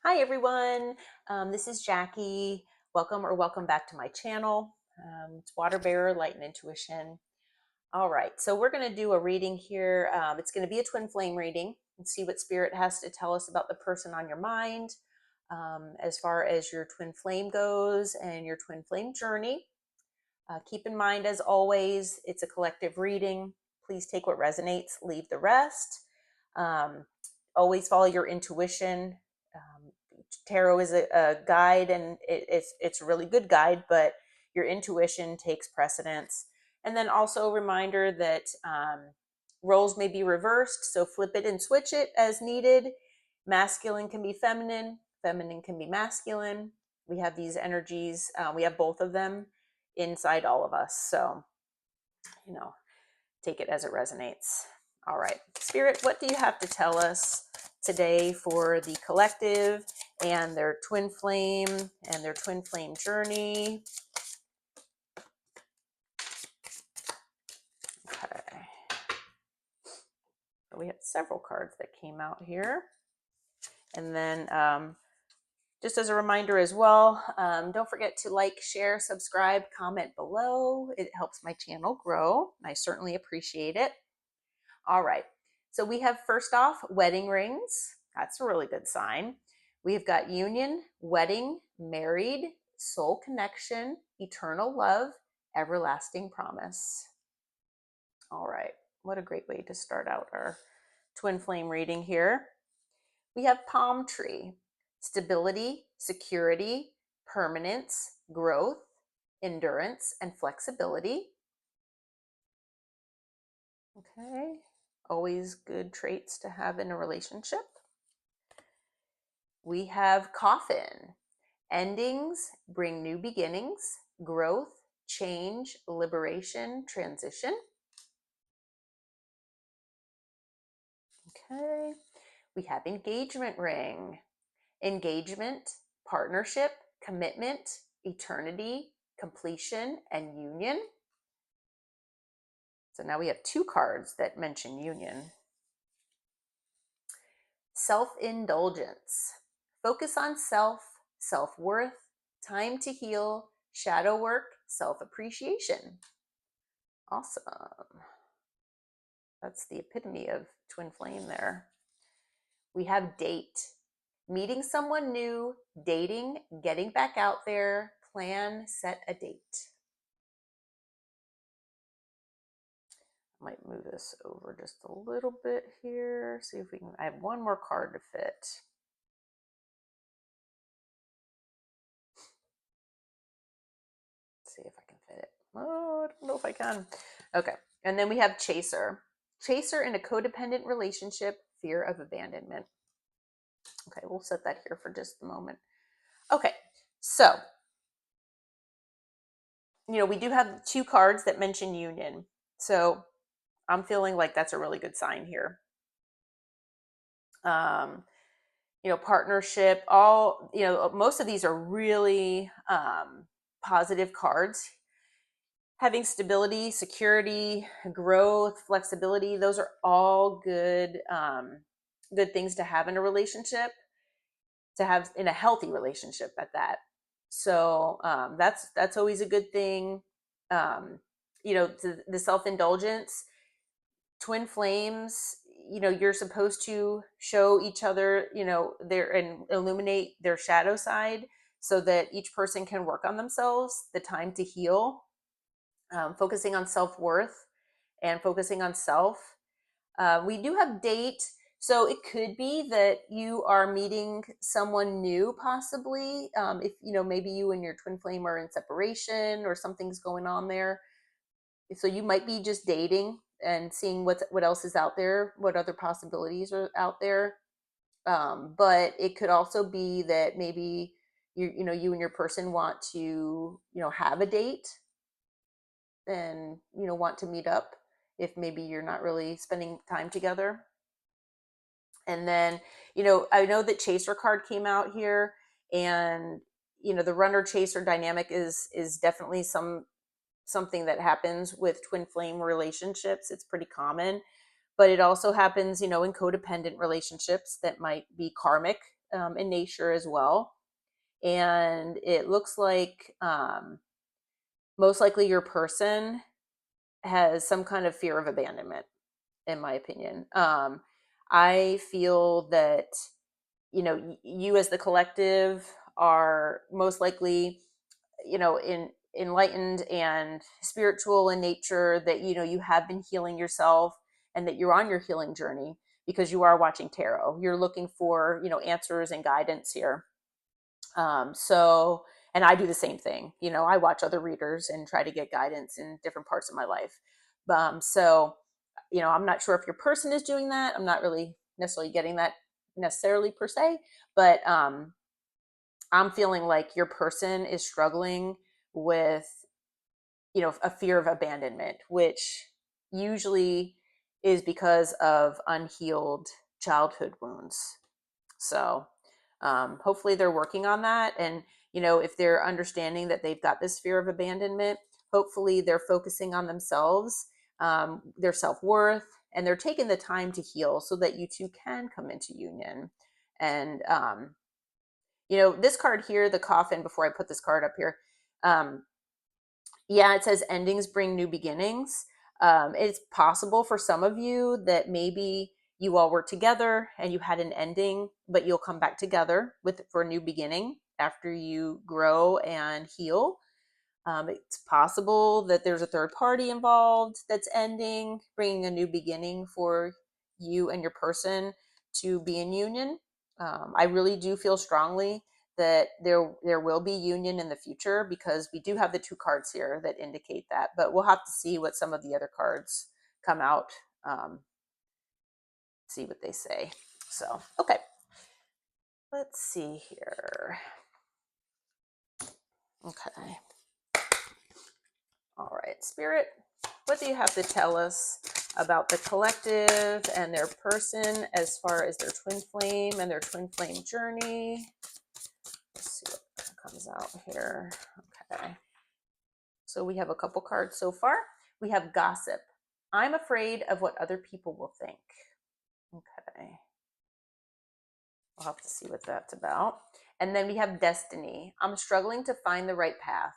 Hi everyone, this is Jackie. Welcome back to my channel. It's Waterbearer Light Intuition. All right, so we're going to do a reading here. It's going to be a twin flame reading and see what spirit has to tell us about the person on your mind as far as your twin flame goes and your twin flame journey. Keep in mind, as always, it's a collective reading. Please take what resonates, leave the rest. Always follow your intuition. Tarot is a guide, and it's a really good guide, but your intuition takes precedence. And then also a reminder that roles may be reversed, so flip it and switch it as needed. Masculine can be feminine, feminine can be masculine. We have these energies, we have both of them inside all of us. So, take it as it resonates. All right, Spirit, what do you have to tell us today for the collective and their twin flame journey? Okay. So we had several cards that came out here. And then just as a reminder as well, don't forget to like, share, subscribe, comment below. It helps my channel grow. I certainly appreciate it. All right. So we have, first off, wedding rings. That's a really good sign. We've got union, wedding, married, soul connection, eternal love, everlasting promise. All right. What a great way to start out our twin flame reading here. We have palm tree, stability, security, permanence, growth, endurance, and flexibility. Okay. Always good traits to have in a relationship. We have coffin. Endings bring new beginnings, growth, change, liberation, transition. Okay. We have engagement ring. Engagement, partnership, commitment, eternity, completion, and union. So now we have two cards that mention union. Self-indulgence. Focus on self, self-worth, time to heal, shadow work, self-appreciation. Awesome. That's the epitome of twin flame there. We have date. Meeting someone new, dating, getting back out there, plan, set a date. I might move this over just a little bit here. See if we can, I have one more card to fit. See if I can fit it. Oh, I don't know if I can. Okay. And then we have chaser. Chaser in a codependent relationship, fear of abandonment. Okay, we'll set that here for just a moment. Okay, so, we do have two cards that mention union. So I'm feeling like that's a really good sign here. Partnership, most of these are really positive cards. Having stability, security, growth, flexibility, those are all good things to have in a relationship, to have in a healthy relationship at that. So that's always a good thing. The self-indulgence, twin flames, you're supposed to show each other, and illuminate their shadow side so that each person can work on themselves, the time to heal. Focusing on self-worth and focusing on self. We do have date. So it could be that you are meeting someone new, possibly. If, maybe you and your twin flame are in separation or something's going on there. So you might be just dating and seeing what else is out there, what other possibilities are out there. But it could also be that maybe you and your person want to, have a date and want to meet up if maybe you're not really spending time together. And then I know that chaser card came out here, and the runner chaser dynamic is definitely something that happens with twin flame relationships. It's pretty common, but it also happens in codependent relationships that might be karmic in nature as well. And it looks like most likely your person has some kind of fear of abandonment, in my opinion. I feel that, you as the collective are most likely, enlightened and spiritual in nature, that, you have been healing yourself and that you're on your healing journey because you are watching tarot. You're looking for, answers and guidance here. So, and I do the same thing. I watch other readers and try to get guidance in different parts of my life. So, I'm not sure if your person is doing that. I'm not really necessarily getting that necessarily per se, but I'm feeling like your person is struggling with, a fear of abandonment, which usually is because of unhealed childhood wounds. So hopefully they're working on that. And, if they're understanding that they've got this fear of abandonment, hopefully they're focusing on themselves, their self-worth, and they're taking the time to heal so that you two can come into union. And, this card here, the coffin, before I put this card up here, yeah, it says endings bring new beginnings. It's possible for some of you that maybe you all were together and you had an ending, but you'll come back together for a new beginning after you grow and heal. It's possible that there's a third party involved that's ending, bringing a new beginning for you and your person to be in union. I really do feel strongly that there will be union in the future, because we do have the two cards here that indicate that, but we'll have to see what some of the other cards come out, see what they say. So, okay, let's see here. Okay. All right, Spirit, what do you have to tell us about the collective and their person as far as their twin flame and their twin flame journey? Let's see what comes out here. Okay. So we have a couple cards so far. We have gossip. I'm afraid of what other people will think. Okay. We'll have to see what that's about. And then we have destiny. I'm struggling to find the right path.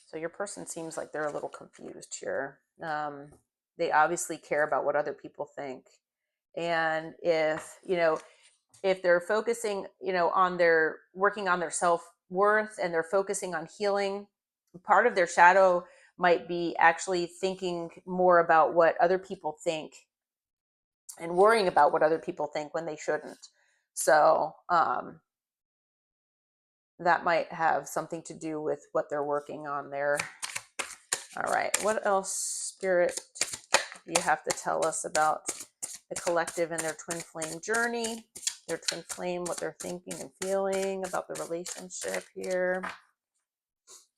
So your person seems like they're a little confused here. They obviously care about what other people think. And if they're focusing, on their working on their self-worth, and they're focusing on healing, part of their shadow might be actually thinking more about what other people think and worrying about what other people think when they shouldn't. So that might have something to do with what they're working on there. All right, what else, Spirit, do you have to tell us about the collective and their twin flame journey, their twin flame, what they're thinking and feeling about the relationship here?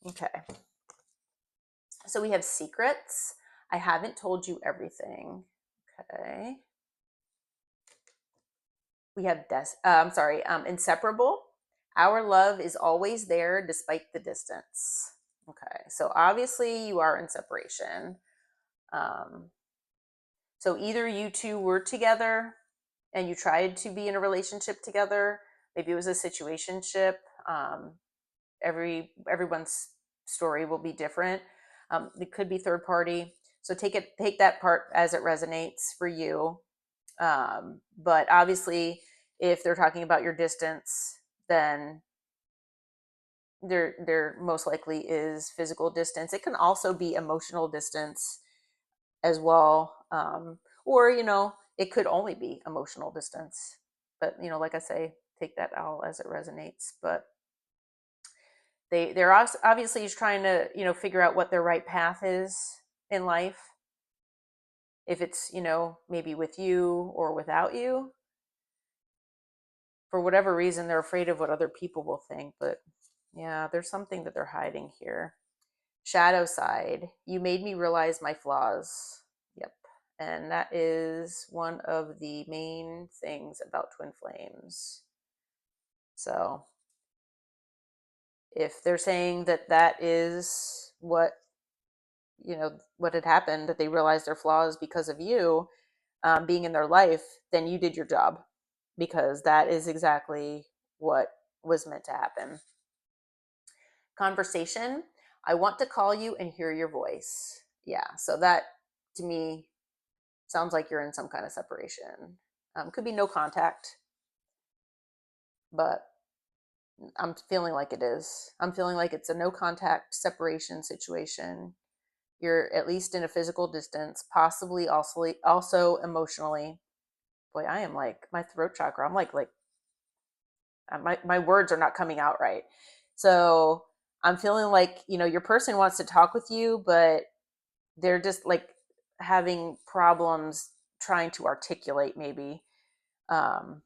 Okay. So we have secrets. I haven't told you everything. Okay. We have inseparable. Our love is always there despite the distance. Okay. So obviously you are in separation. So either you two were together and you tried to be in a relationship together. Maybe it was a situationship. Everyone's story will be different. It could be third party. So take that part as it resonates for you. But obviously, if they're talking about your distance, then there most likely is physical distance. It can also be emotional distance as well. Or, it could only be emotional distance. But, like I say, take that all as it resonates. But they're obviously just trying to, figure out what their right path is in life. If it's, maybe with you or without you. For whatever reason, they're afraid of what other people will think. But yeah, there's something that they're hiding here. Shadow side, you made me realize my flaws. Yep. And that is one of the main things about twin flames. So if they're saying that is what, what had happened, that they realized their flaws because of you, being in their life, then you did your job, because that is exactly what was meant to happen. Conversation. I want to call you and hear your voice. Yeah. So that to me sounds like you're in some kind of separation. Could be no contact, but I'm feeling like it is. I'm feeling like it's a no contact separation situation. You're at least in a physical distance, possibly also emotionally. Boy, I am like my throat chakra. I'm like my words are not coming out right. So I'm feeling like, your person wants to talk with you, but they're just like having problems trying to articulate, um,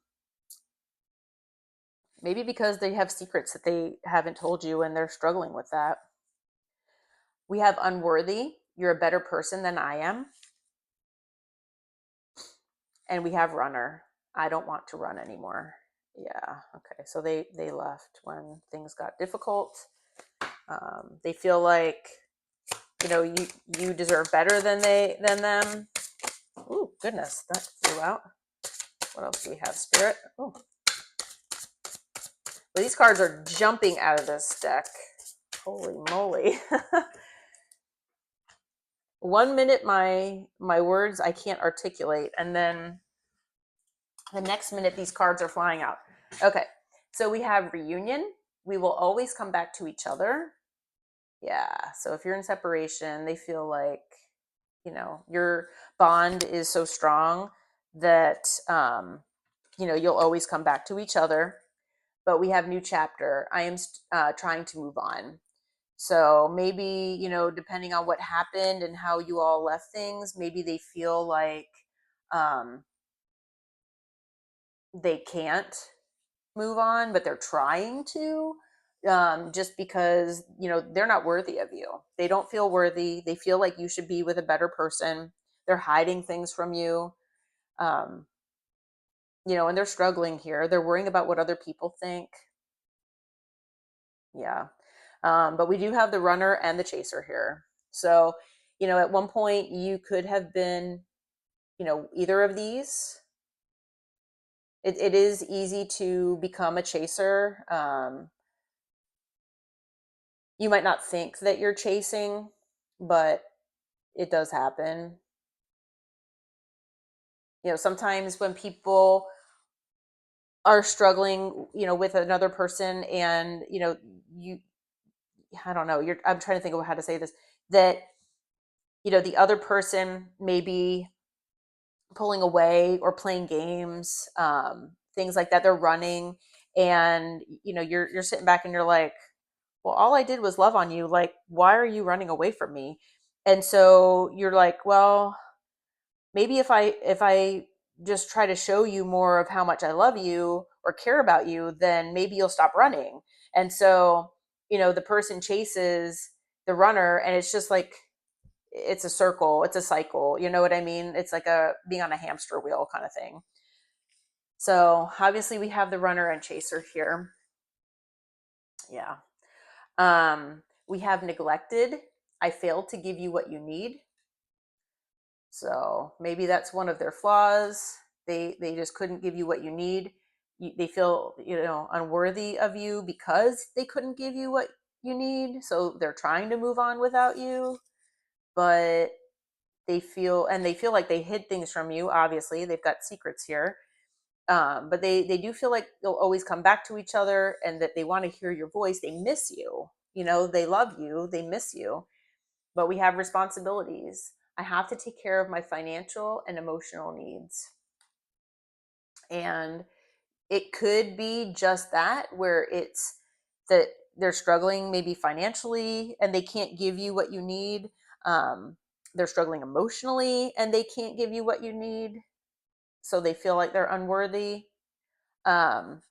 maybe because they have secrets that they haven't told you and they're struggling with that. We have unworthy. You're a better person than I am. And we have runner. I don't want to run anymore. Yeah. Okay. So they left when things got difficult. They feel like, you deserve better than them. Ooh, goodness, that flew out. What else do we have? Spirit. Oh, well, these cards are jumping out of this deck. Holy moly. 1 minute my words I can't articulate, and then the next minute these cards are flying out. Okay, so we have reunion. We will always come back to each other. Yeah, so if you're in separation, they feel like, your bond is so strong that, you'll always come back to each other. But we have new chapter. I am trying to move on. So maybe, depending on what happened and how you all left things, maybe they feel like, um, they can't move on, but they're trying to, just because, they're not worthy of you. They don't feel worthy. They feel like you should be with a better person. They're hiding things from you. Um, and they're struggling here. They're worrying about what other people think. Yeah. But we do have the runner and the chaser here. So, at one point you could have been, either of these. It is easy to become a chaser. You might not think that you're chasing, but it does happen. Sometimes when people are struggling, with another person, and, you, I don't know, I'm trying to think of how to say this, that, the other person may be pulling away or playing games, things like that. They're running, and, you're sitting back and you're like, well, all I did was love on you. Like, why are you running away from me? And so you're like, well, maybe if I just try to show you more of how much I love you or care about you, then maybe you'll stop running. And so, the person chases the runner, and it's just like, it's a circle, it's a cycle. You know what I mean? It's like being on a hamster wheel kind of thing. So obviously we have the runner and chaser here. Yeah. We have neglected. I failed to give you what you need. So maybe that's one of their flaws. They just couldn't give you what you need. They feel, unworthy of you because they couldn't give you what you need. So they're trying to move on without you, but they feel like they hid things from you. Obviously, they've got secrets here. But they do feel like they'll always come back to each other, and that they want to hear your voice. They miss you. They love you. They miss you. But we have responsibilities. I have to take care of my financial and emotional needs. And it could be just that, where it's that they're struggling maybe financially and they can't give you what you need. They're struggling emotionally and they can't give you what you need. So they feel like they're unworthy. Um,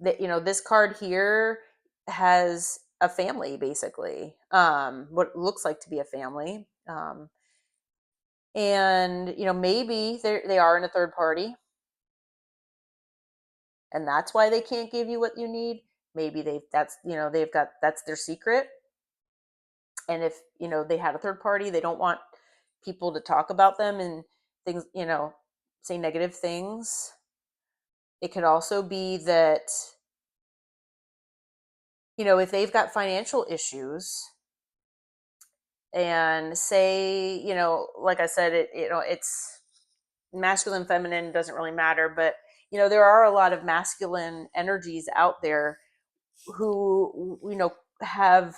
that, this card here has a family, basically, what looks like to be a family. And, maybe they are in a third party, and that's why they can't give you what you need. Maybe that's their secret. And if, they had a third party, they don't want people to talk about them, and things, say negative things. It could also be that, if they've got financial issues, and say, like I said, it's masculine, feminine, doesn't really matter, but there are a lot of masculine energies out there who, have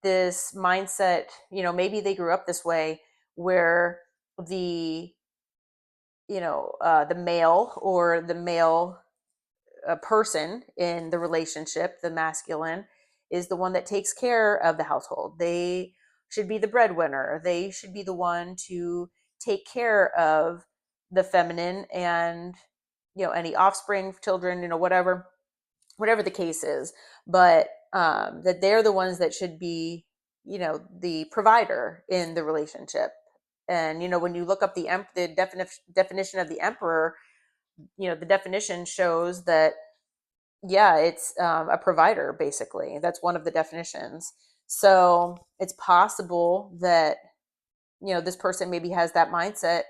this mindset, maybe they grew up this way, where the, the male, or the male person in the relationship, the masculine, is the one that takes care of the household. They should be the breadwinner. They should be the one to take care of the feminine, and any offspring, children, whatever the case is. But that they're the ones that should be, the provider in the relationship. And when you look up the definition of the emperor, the definition shows that, yeah, it's a provider, basically. That's one of the definitions. So it's possible that, this person maybe has that mindset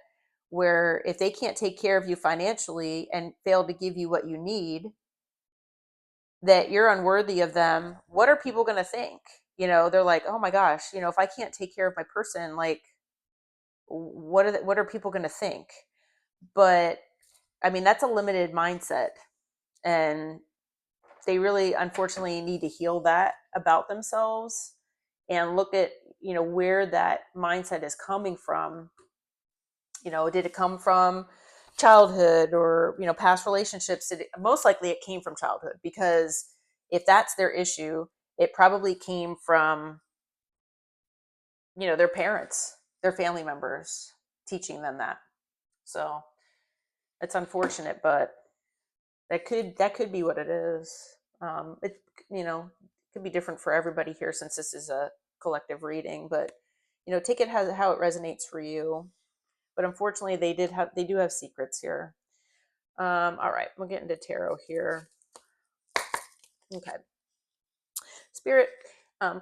where if they can't take care of you financially and fail to give you what you need, that you're unworthy of them. What are people going to think? They're like, oh my gosh, if I can't take care of my person, like, what are people going to think? But I mean, that's a limited mindset, and they really, unfortunately, need to heal that about themselves, and look at, where that mindset is coming from. Did it come from childhood, or past relationships? Most likely it came from childhood, because if that's their issue, it probably came from, their parents, their family members teaching them that. So it's unfortunate, but that could be what it is. It could be different for everybody here, since this is a collective reading, but take it how it resonates for you. But unfortunately, they do have secrets here. All right, we'll get into tarot here. Okay, Spirit,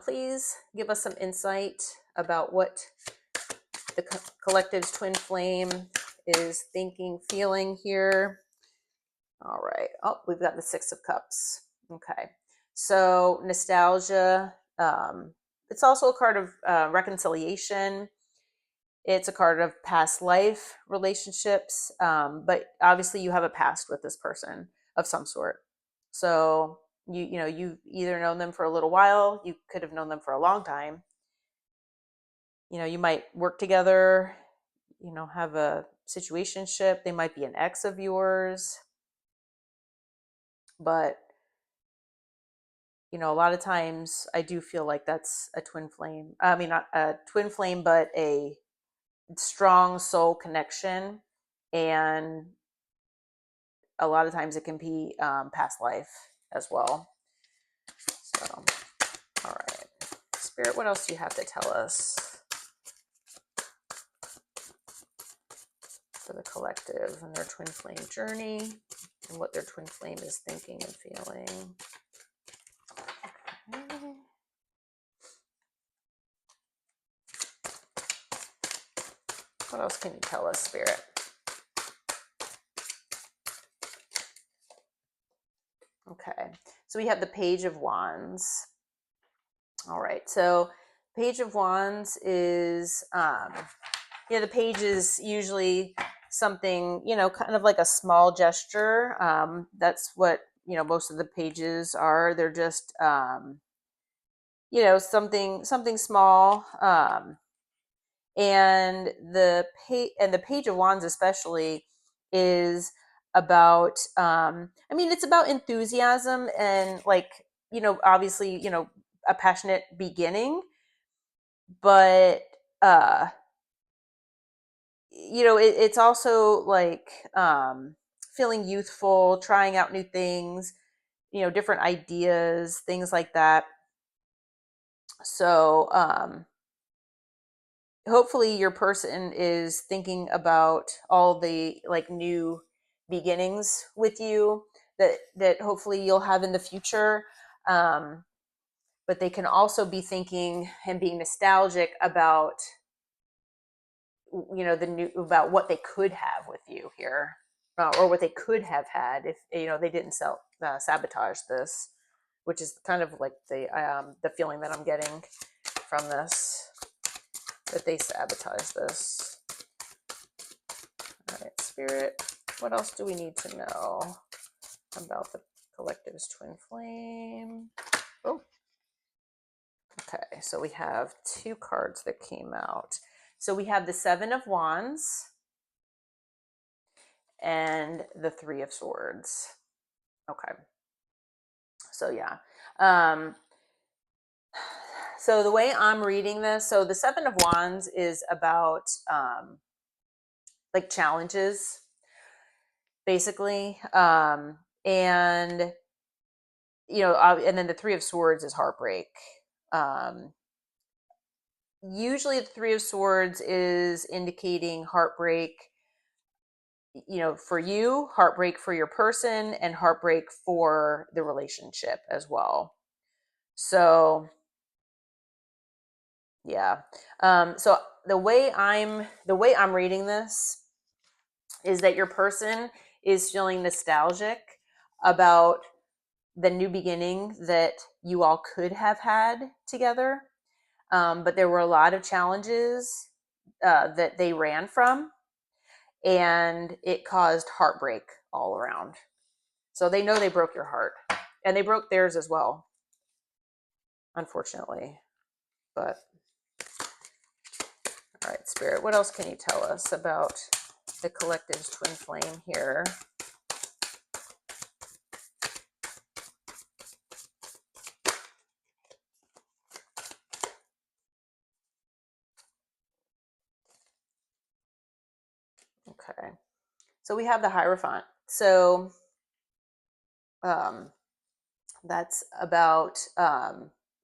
please give us some insight about what the collective's twin flame is thinking, feeling here. All right. Oh, we've got the Six of Cups. Okay. So nostalgia. It's also a card of reconciliation. It's a card of past life relationships. But obviously you have a past with this person of some sort. So you've either known them for a little while. You could have known them for a long time. You might work together, have a situationship. They might be an ex of yours. But a lot of times I do feel like that's a twin flame. I mean, not a twin flame, but a strong soul connection. And a lot of times it can be past life as well. So, all right. Spirit, what else do you have to tell us for the collective and their twin flame journey, and what their twin flame is thinking and feeling? Okay. What else can you tell us, Spirit? Okay, so we have the Page of Wands. All right, so Page of Wands is, the page is usually something, kind of like a small gesture. That's what, most of the pages are. They're just, something small. And the Page of Wands especially is about, it's about enthusiasm, and, like, obviously, a passionate beginning, but it's also like, feeling youthful, trying out new things, different ideas, things like that. So hopefully your person is thinking about all the, like, new beginnings with you that hopefully you'll have in the future. But they can also be thinking and being nostalgic about the new about what they could have with you here, or what they could have had if they didn't sabotage this, which is kind of like the feeling that I'm getting from this, that they sabotage this. All right, Spirit, what else do we need to know about the collective's twin flame? Oh, okay, so we have 2 cards that came out. So we have the 7 of Wands and the 3 of Swords. Okay. So yeah. So the way I'm reading this, so the 7 of Wands is about like challenges, basically. And and then the 3 of Swords is heartbreak. Usually the 3 of Swords is indicating heartbreak, for you, heartbreak for your person, and heartbreak for the relationship as well. So yeah. So the way I'm reading this is that your person is feeling nostalgic about the new beginning that you all could have had together. But there were a lot of challenges that they ran from, and it caused heartbreak all around. So they know they broke your heart, and they broke theirs as well, unfortunately. But all right, Spirit, what else can you tell us about the collective's twin flame here? Okay, so we have the Hierophant. So that's about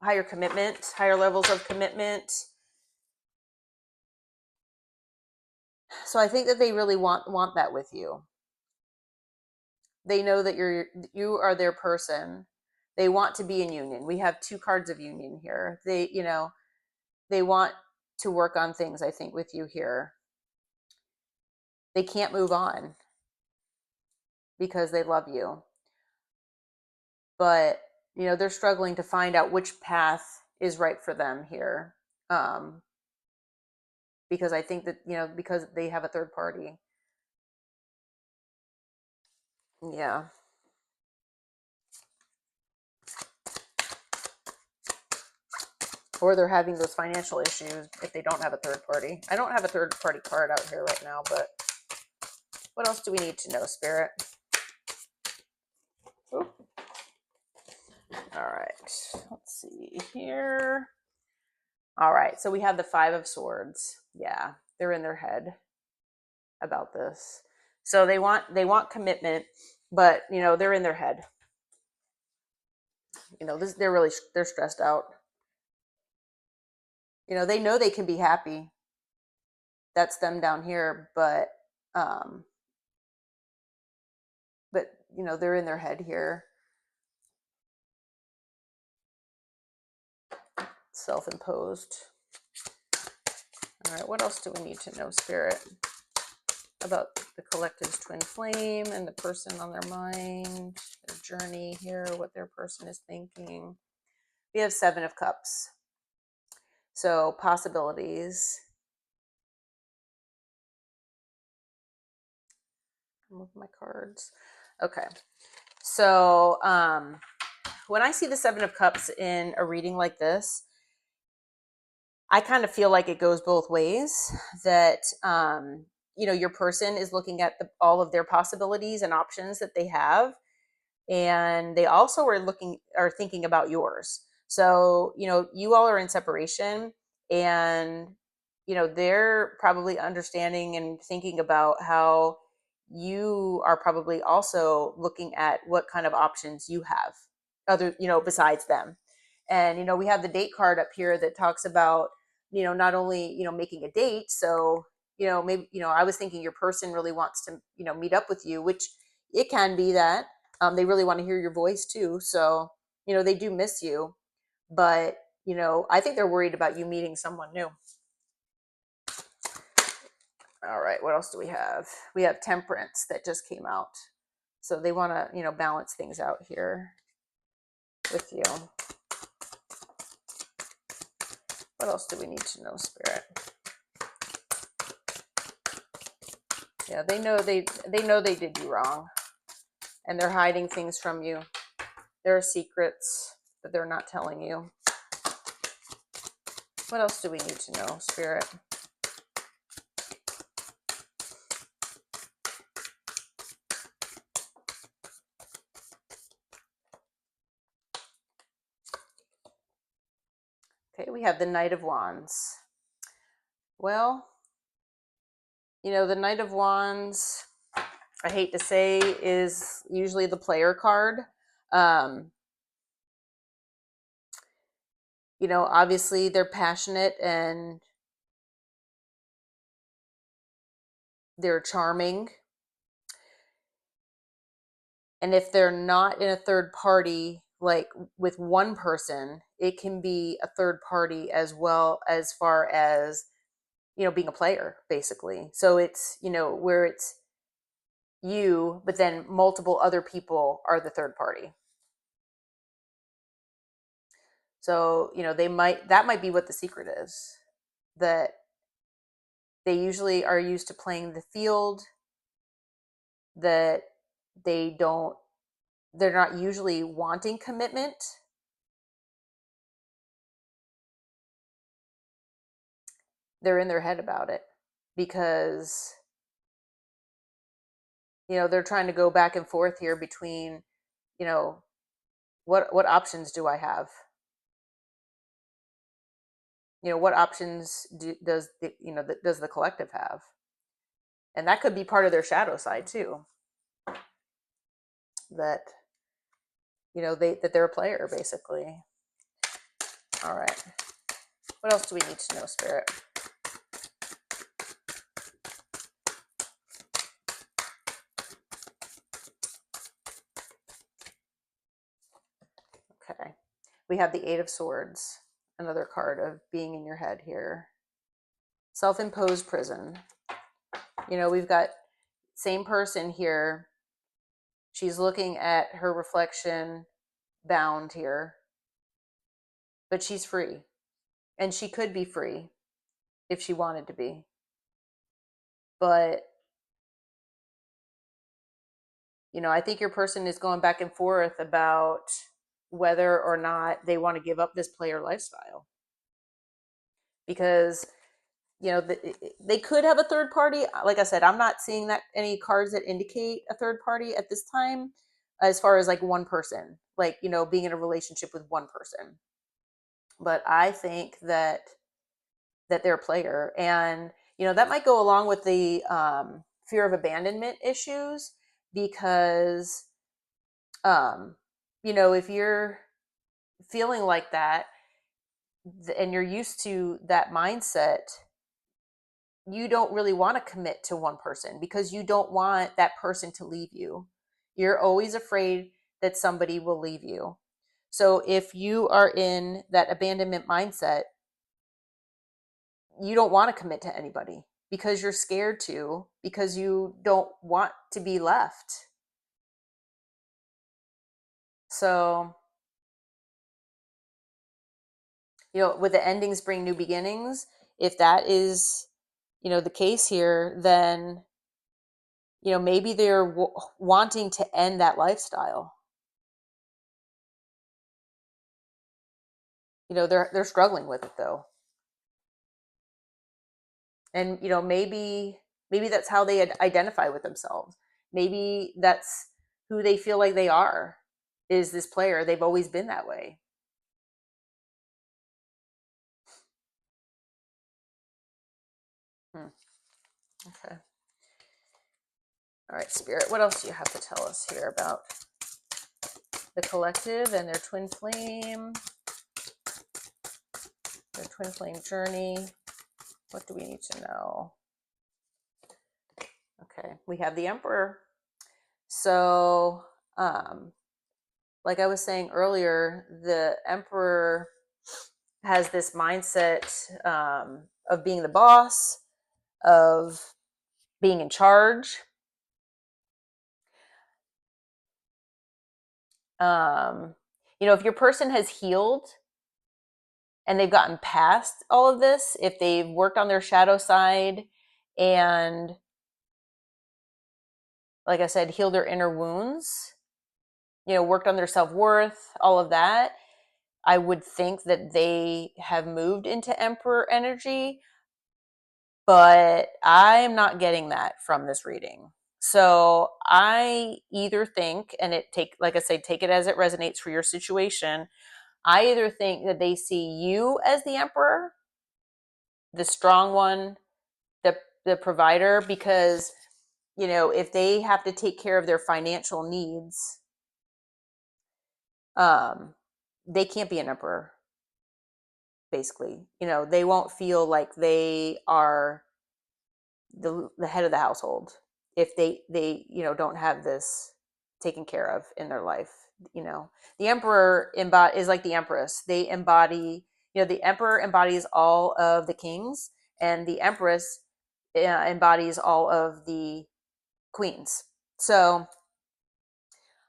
higher commitment, higher levels of commitment. So I think that they really want that with you. They know that you are their person. They want to be in union. We have 2 cards of union here. They want to work on things, I think, with you here. They can't move on because they love you. But, they're struggling to find out which path is right for them here. Because I think that, because they have a third party. Yeah. Or they're having those financial issues if they don't have a third party. I don't have a third party card out here right now, but what else do we need to know, Spirit? Ooh. All right, let's see here. All right, so we have the 5 of Swords. Yeah, they're in their head about this. So they want commitment, but they're in their head. They're stressed out. They know they can be happy. That's them down here, but they're in their head here. Self-imposed. All right, what else do we need to know, Spirit, about the collective's twin flame and the person on their mind, their journey here, what their person is thinking? We have 7 of Cups. So possibilities. Move my cards. Okay. So when I see the 7 of Cups in a reading like this, I kind of feel like it goes both ways, that your person is looking at all of their possibilities and options that they have, and they also are thinking about yours. So you all are in separation, and they're probably understanding and thinking about how you are probably also looking at what kind of options you have other besides them. And we have the date card up here that talks about not only making a date. So maybe I was thinking your person really wants to meet up with you, which it can be that they really want to hear your voice too. So they do miss you, but I think they're worried about you meeting someone new. All right, what else do we have? We have Temperance that just came out. So they want to, balance things out here with you. What else do we need to know, Spirit? Yeah, they know they did you wrong, and they're hiding things from you. There are secrets that they're not telling you. What else do we need to know, Spirit? Okay, we have the Knight of Wands. Well, the Knight of Wands, I hate to say, is usually the player card. Obviously they're passionate and they're charming. And if they're not in a third party, like with one person, it can be a third party as well, as far as, being a player, basically. So it's, where it's you, but then multiple other people are the third party. So, that might be what the secret is, that they usually are used to playing the field, that they're not usually wanting commitment. They're in their head about it because, they're trying to go back and forth here between, what options do I have? What options does the collective have? And that could be part of their shadow side too. That, that they're a player, basically. All right. What else do we need to know, Spirit? Okay. We have the Eight of Swords, another card of being in your head here. Self-imposed prison. We've got same person here. She's looking at her reflection, bound here, but she's free. And she could be free if she wanted to be. But, I think your person is going back and forth about whether or not they want to give up this player lifestyle. Because, they could have a third party. Like I said, I'm not seeing that any cards that indicate a third party at this time, as far as like one person, like, being in a relationship with one person. But I think that they're a player, and that might go along with the fear of abandonment issues, because if you're feeling like that and you're used to that mindset, you don't really want to commit to one person because you don't want that person to leave you. You're always afraid that somebody will leave you. So if you are in that abandonment mindset, you don't want to commit to anybody because you're scared to, because you don't want to be left. So, with the endings bring new beginnings, if that is, the case here, then, maybe they're wanting to end that lifestyle. They're struggling with it though. And, maybe that's how they identify with themselves. Maybe that's who they feel like they are, is this player. They've always been that way. Okay. All right, Spirit, what else do you have to tell us here about the collective and their twin flame journey? What do we need to know? Okay, we have the Emperor. So, like I was saying earlier, the Emperor has this mindset of being the boss, of being in charge. If your person has healed and they've gotten past all of this, if they've worked on their shadow side and, like I said, healed their inner wounds, worked on their self-worth, all of that, I would think that they have moved into Emperor energy, but I'm not getting that from this reading. So I either think, and like I say, take it as it resonates for your situation. I either think that they see you as the Emperor, the strong one, the provider, because if they have to take care of their financial needs, they can't be an Emperor. Basically, they won't feel like they are the head of the household if they don't have this taken care of in their life. The Emperor is like the Empress. They embody, the Emperor embodies all of the kings, and the Empress embodies all of the queens. So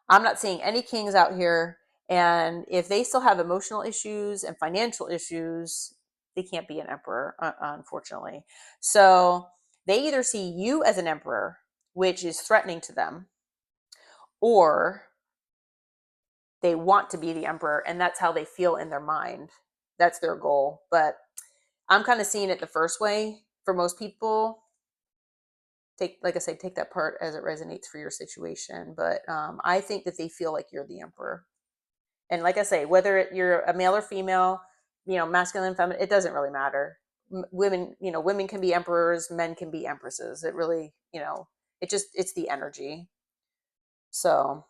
I'm not seeing any kings out here, and if they still have emotional issues and financial issues, they can't be an Emperor, unfortunately. So they either see you as an Emperor, which is threatening to them, or they want to be the Emperor, and that's how they feel in their mind. That's their goal. But I'm kind of seeing it the first way for most people. Like I said, take that part as it resonates for your situation. But I think that they feel like you're the Emperor. And like I say, whether you're a male or female, masculine, feminine, it doesn't really matter. Women can be emperors, men can be empresses. It really, it's the energy. So,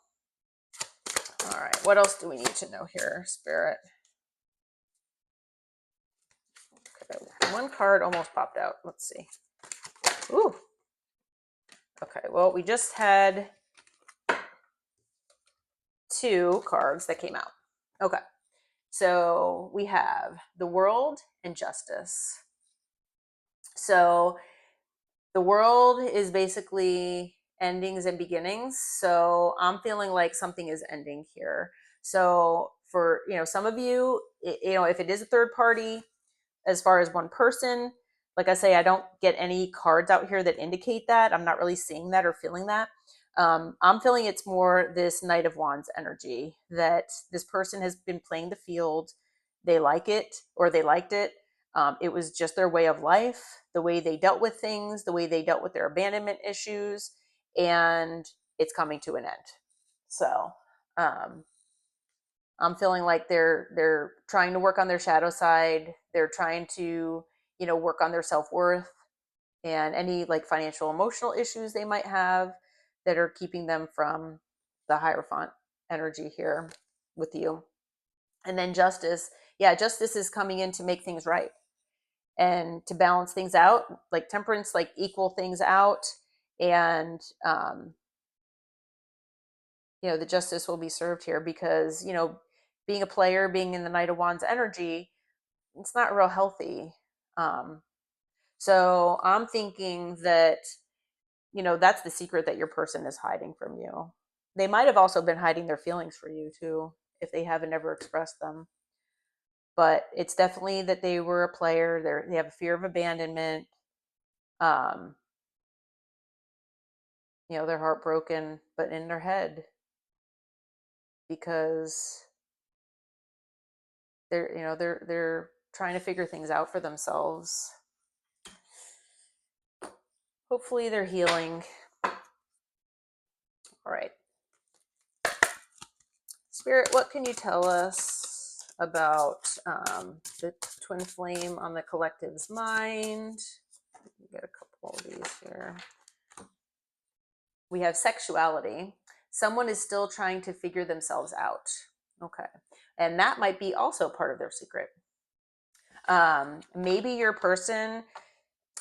all right, what else do we need to know here, Spirit? Okay, one card almost popped out. Let's see. Ooh. Okay, well, we just had 2 cards that came out. Okay, so we have the World and Justice. So the World is basically endings and beginnings. So I'm feeling like something is ending here. So for, some of you, if it is a third party, as far as one person, like I say, I don't get any cards out here that indicate that. I'm not really seeing that or feeling that. I'm feeling it's more this Knight of Wands energy, that this person has been playing the field. They like it, or they liked it. It was just their way of life, the way they dealt with things, the way they dealt with their abandonment issues, and it's coming to an end. So I'm feeling like they're trying to work on their shadow side. They're trying to, work on their self-worth and any like financial, emotional issues they might have that are keeping them from the Hierophant energy here with you. And then Justice. Yeah, Justice is coming in to make things right and to balance things out, like Temperance, like equal things out. And, the justice will be served here because, being a player, being in the Knight of Wands energy, it's not real healthy. So I'm thinking that, that's the secret that your person is hiding from you. They might have also been hiding their feelings for you too, if they haven't ever expressed them. But it's definitely that they were a player. They have a fear of abandonment. They're heartbroken, but in their head, because they're trying to figure things out for themselves. Hopefully they're healing. All right. Spirit, what can you tell us about the twin flame on the collective's mind? Get a couple of these here. We have sexuality. Someone is still trying to figure themselves out. Okay. And that might be also part of their secret. Maybe your person,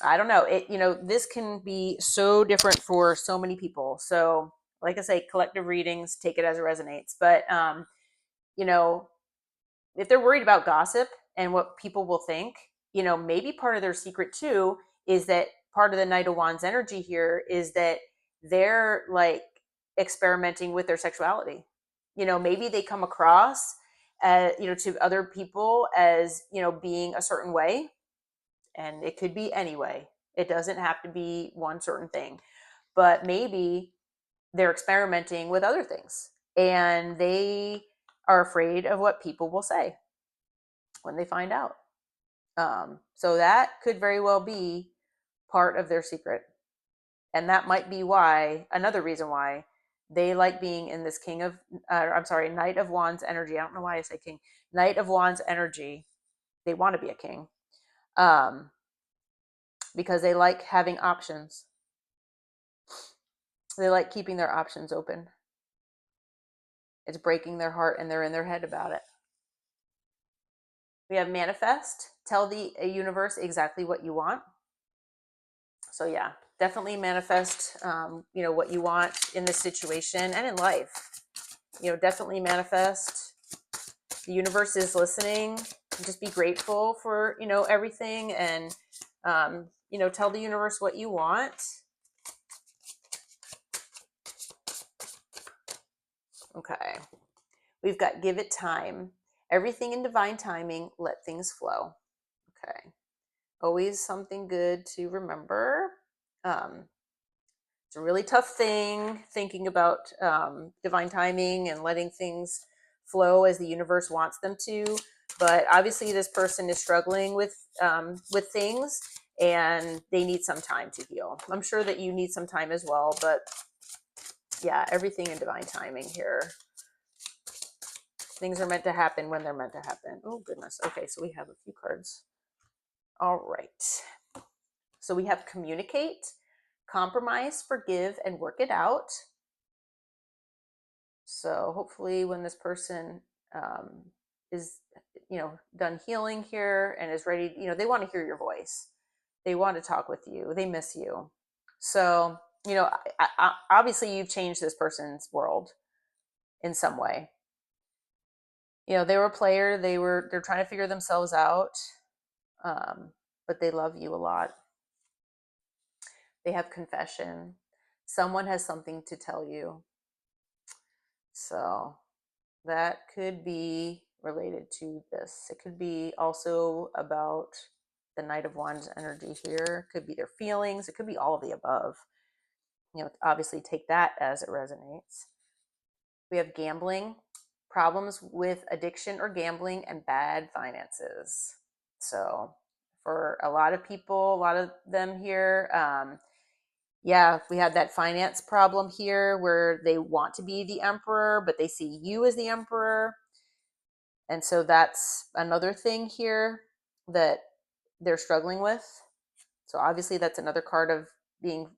I don't know, this can be so different for so many people. So like I say, collective readings, take it as it resonates. But, if they're worried about gossip and what people will think, maybe part of their secret too is that part of the Knight of Wands energy here is that they're like experimenting with their sexuality. Maybe they come across to other people as being a certain way, and it could be any way. It doesn't have to be one certain thing, but maybe they're experimenting with other things, and they are afraid of what people will say when they find out. So that could very well be part of their secret. And that might be another reason why they like being in this Knight of Wands energy. I don't know why I say king. Knight of Wands energy. They want to be a king. Because they like having options. They like keeping their options open. It's breaking their heart, and they're in their head about it. We have manifest. Tell the universe exactly what you want. So yeah, definitely manifest, what you want in this situation and in life. Definitely manifest. The universe is listening. Just be grateful for, everything, and, tell the universe what you want. Okay. We've got give it time. Everything in divine timing, let things flow. Okay. Always something good to remember. It's a really tough thing thinking about divine timing and letting things flow as the universe wants them to. But obviously, this person is struggling with things, and they need some time to heal. I'm sure that you need some time as well. But yeah, everything in divine timing here. Things are meant to happen when they're meant to happen. Oh, goodness. Okay, so we have a few cards. All right. So we have communicate, compromise, forgive, and work it out. So hopefully when this person is, done healing here and is ready, they want to hear your voice. They want to talk with you. They miss you. So, obviously you've changed this person's world in some way. They were a player. They're trying to figure themselves out. But they love you a lot. They have confession. Someone has something to tell you. So that could be related to this. It could be also about the Knight of Wands energy here. It could be their feelings. It could be all of the above. Obviously take that as it resonates. We have gambling, problems with addiction or gambling, and bad finances. So for a lot of people, a lot of them here, we have that finance problem here where they want to be the emperor, but they see you as the emperor. And so that's another thing here that they're struggling with. So obviously that's another card of being,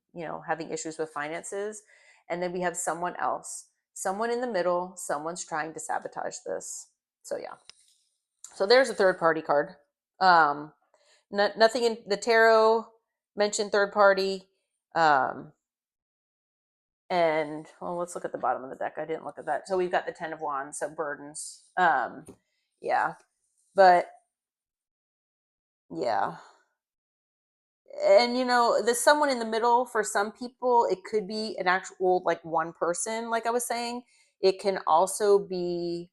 having issues with finances. And then we have someone else, someone in the middle, someone's trying to sabotage this. So yeah. So there's a third party card. Nothing in the tarot mentioned third party. And let's look at the bottom of the deck. I didn't look at that. So we've got the 10 of Wands, so burdens. Yeah. But yeah. And the someone in the middle, for some people, it could be an actual like one person, like I was saying. It can also be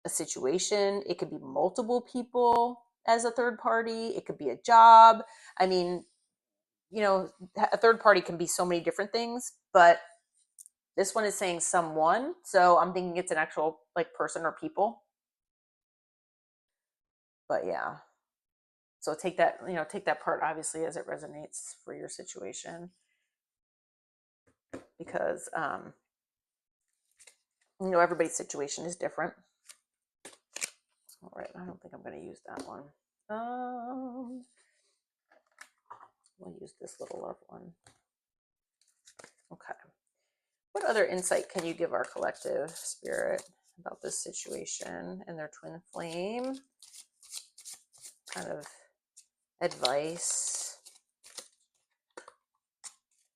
a situation. It could be multiple people as a third party. It could be a job. I mean, a third party can be so many different things, but this one is saying someone. So I'm thinking it's an actual like person or people. But yeah. So take that part obviously as it resonates for your situation. Because everybody's situation is different. All right, I don't think I'm going to use that one. We'll use this little love one. Okay. What other insight can you give our collective spirit about this situation and their twin flame? Kind of advice.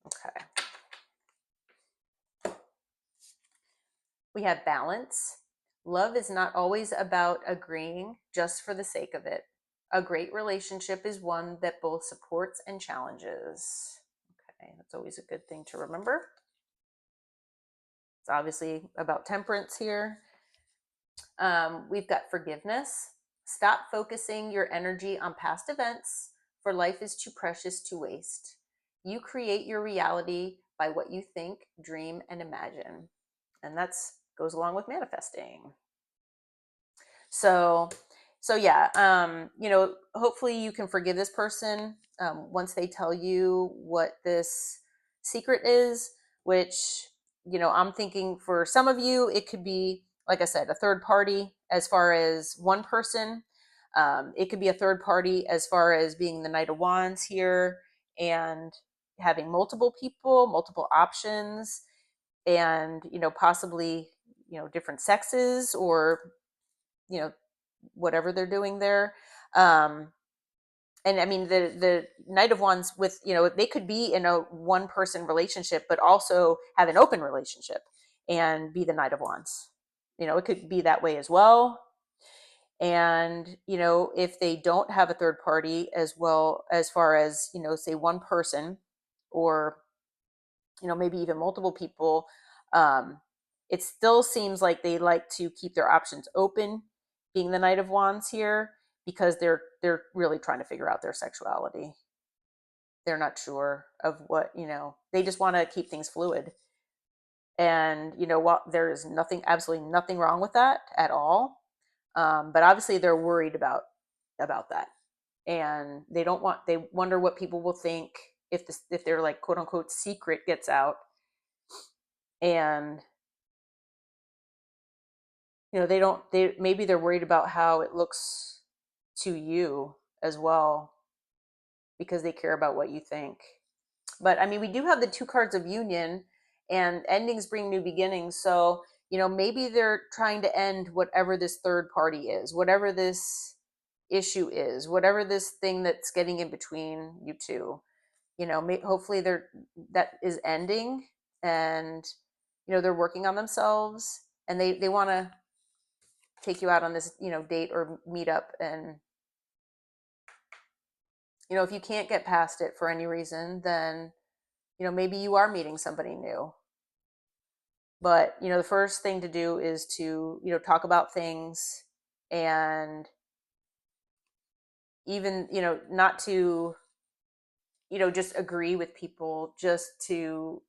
Okay. We have balance. Love is not always about agreeing just for the sake of it. A great relationship is one that both supports and challenges. Okay, that's always a good thing to remember. It's obviously about temperance here. We've got forgiveness. Stop focusing your energy on past events, for life is too precious to waste. You create your reality by what you think, dream, and imagine. And that's goes along with manifesting. So, so yeah, hopefully you can forgive this person once they tell you what this secret is, which, I'm thinking for some of you, it could be, like I said, a third party as far as one person. It could be a third party as far as being the Knight of Wands here and having multiple people, multiple options, and, possibly, different sexes or, you know, whatever they're doing there. And I mean, the Knight of Wands with, they could be in a one person relationship, but also have an open relationship and be the Knight of Wands. It could be that way as well. And, if they don't have a third party as well, as far as, say one person or, maybe even multiple people, it still seems like they like to keep their options open, being the Knight of Wands here, because they're really trying to figure out their sexuality. They're not sure of what, they just want to keep things fluid. And what, there is absolutely nothing wrong with that at all. But obviously they're worried about that, and they wonder what people will think if their, like, quote unquote secret gets out. And maybe they're worried about how it looks to you as well, because they care about what you think. But I mean, we do have the two cards of union, and endings bring new beginnings. So, maybe they're trying to end whatever this third party is, whatever this issue is, whatever this thing that's getting in between you two. Hopefully that is ending, and, they're working on themselves, and they want to take you out on this, date or meet up. And, if you can't get past it for any reason, then, maybe you are meeting somebody new. But, the first thing to do is to, talk about things, and even, not to, just agree with people, just to,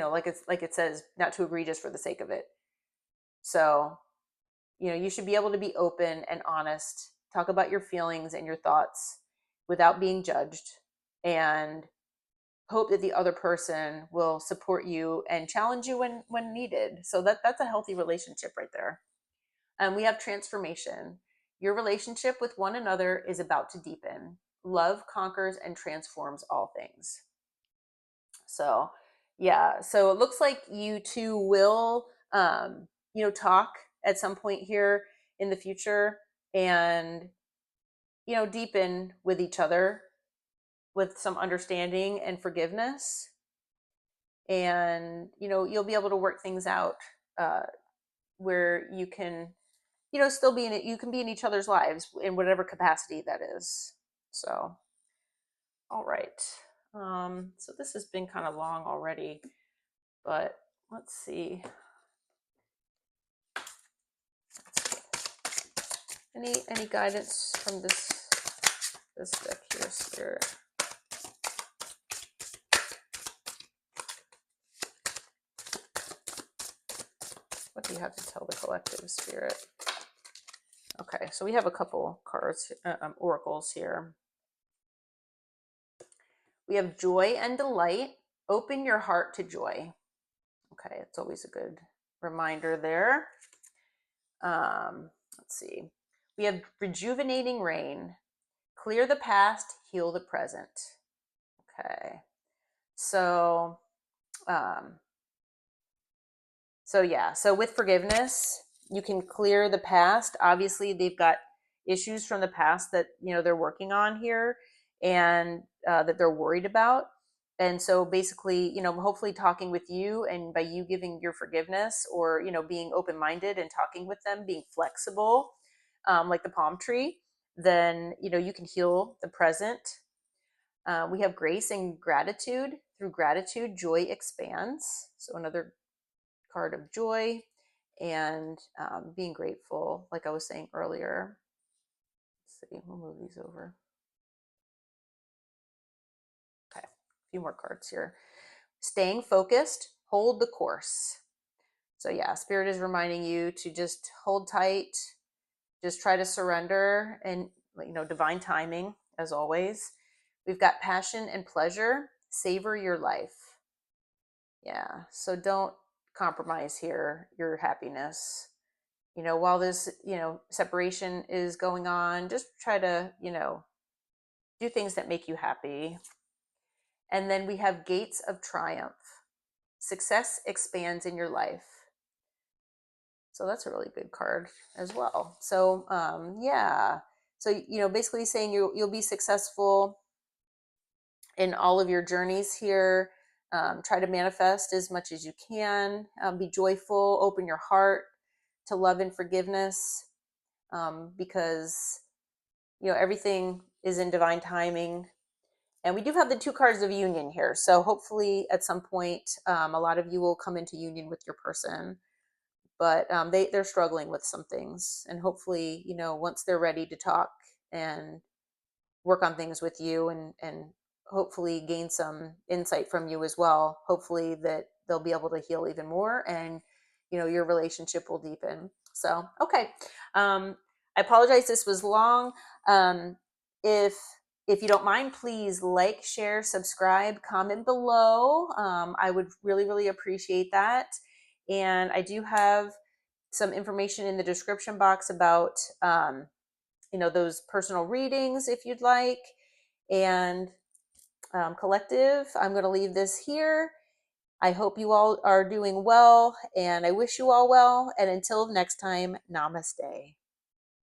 like it says, not to agree just for the sake of it. So, you should be able to be open and honest, talk about your feelings and your thoughts without being judged, and hope that the other person will support you and challenge you when needed. So that's a healthy relationship right there. We have transformation. Your relationship with one another is about to deepen. Love conquers and transforms all things. So, yeah. So it looks like you two will, talk at some point here in the future, and, deepen with each other with some understanding and forgiveness. And, you'll be able to work things out, where you can, still be in it. You can be in each other's lives in whatever capacity that is. So, all right. So this has been kind of long already, but let's see. Any guidance from this deck here, Spirit? What do you have to tell the collective, Spirit? Okay, so we have a couple cards, oracles here. We have joy and delight. Open your heart to joy. Okay, it's always a good reminder there. Let's see. We have rejuvenating rain. Clear the past, heal the present. Okay. So, so with forgiveness, you can clear the past. Obviously, they've got issues from the past that, they're working on here, and that they're worried about. And so basically, hopefully talking with you, and by you giving your forgiveness, or, being open-minded and talking with them, being flexible, like the palm tree, then, you can heal the present. We have grace and gratitude. Through gratitude, joy expands. So another card of joy and being grateful, like I was saying earlier. Let's see, we'll move these over. Okay, a few more cards here. Staying focused, hold the course. So yeah, Spirit is reminding you to just hold tight, just try to surrender, and divine timing as always. We've got passion and pleasure. Savor your life. Yeah, so don't compromise here your happiness. While this, separation is going on, just try to, do things that make you happy. And then we have gates of triumph. Success expands in your life. So that's a really good card as well. So yeah. So basically saying you'll be successful in all of your journeys here. Try to manifest as much as you can. Be joyful. Open your heart to love and forgiveness, because everything is in divine timing. And we do have the 2 cards of union here. So hopefully at some point, a lot of you will come into union with your person. But they're struggling with some things. And hopefully, once they're ready to talk and work on things with you and hopefully gain some insight from you as well, hopefully that they'll be able to heal even more and, your relationship will deepen. So, okay. I apologize. This was long. If you don't mind, please like, share, subscribe, comment below. I would really, really appreciate that. And I do have some information in the description box about, those personal readings if you'd like. And collective, I'm going to leave this here. I hope you all are doing well, and I wish you all well. And until next time, namaste.